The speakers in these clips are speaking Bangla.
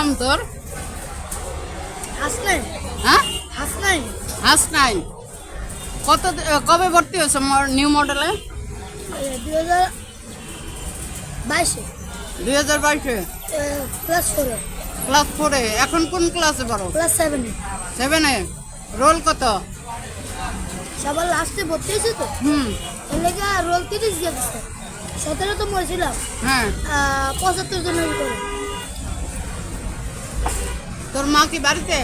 নাম তোর? হাসনাইন। হ্যাঁ, হাসনাইন। হাসনাইন। কবে ভর্তি হয়েছে নিউ মডেলে? 2022-এ 2022-এ ক্লাস 4-এ। ক্লাস 4-এ। এখন কোন ক্লাসে পড়ো? ক্লাস 7-এ। 7-এ। রোল কত? সবার লাস্টে ভর্তি হয়েছে তো, হুম। এর লেগে রোল 30 দিয়ে দিচ্ছে। 17 তো মরেছিলাম, হ্যাঁ। 75 জনের ভিতরে। তোর মা কি বাড়িতে?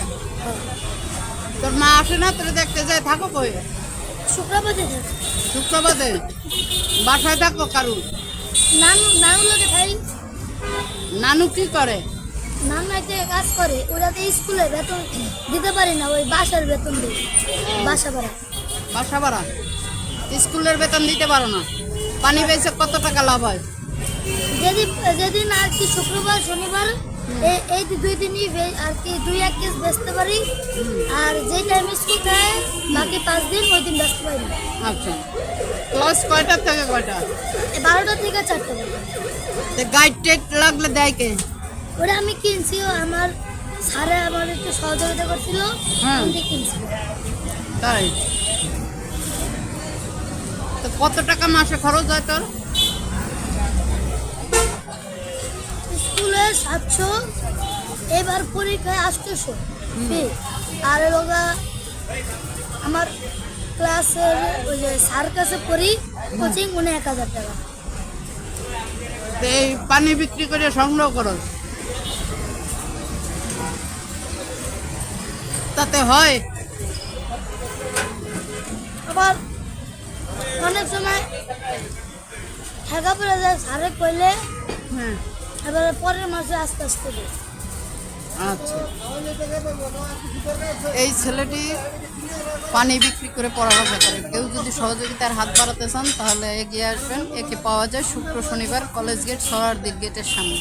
তোর মা আসে না তোরে দেখতে যায়? থাকো কই? শুক্রবারে থাকে। শুক্রবারে বাসায় থাকো কারু? নানু লোকে খাই। নানু কি করে? নানু একটা কাজ করে, ওরাতে স্কুলে বেতন দিতে পারি না, ওই বাসার বেতন দিই। বাসা ভাড়া। বাসা ভাড়া? স্কুলের বেতন দিতে পারো না? পানি বেচে কত টাকা লাভ হয়? যেদিন আর কি শুক্রবার শনিবার এই 2 দিনই আর কি 2-1 কেস বেচতে পারি। আর যে টাইম স্কুল থাকে বাকি 5 দিন ওই দিন বেচতে পারি না। আচ্ছা। ক্লাস কয়টা থেকে কয়টা? 12টা থেকে 4টা পর্যন্ত। গাইড টেট লাগলে দেয় কে? ওটা আমি কিনছি, আমার স্যারে আমার একটু সহযোগিতা করছিল, হ্যাঁ। আমি কিনছি। তাই? তো কত টাকা মাসে খরচ হয় তোর? স্কুলে 700, এবার পরীক্ষায় 800 ফি। আর লোকা আমার ক্লাসের ওই যে স্যার কাছে পড়ি কোচিং, উনি 1000 টাকা। তো এই পানি বিক্রি করে সংগ্রহ করো, তাতে হয়? আবার অনেক সময় ঠেকা পড়ে যায়, স্যারে কইলে হ্যাঁ। এবারে পরের মাসে আস্তে আস্তে দিই। আচ্ছা। এই ছেলেটি পানি বিক্রি করে পড়ালেখা করে। কেউ যদি সহযোগিতার হাত বাড়াতে চান তাহলে এগিয়ে আসবেন। একে পাওয়া যায় শুক্র শনিবার কলেজ গেট, সরারদিক গেটের সামনে।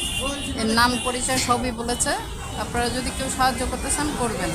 এর নাম পরিচয় সবই বলেছে। আপনারা যদি কেউ সাহায্য করতে চান করবেন।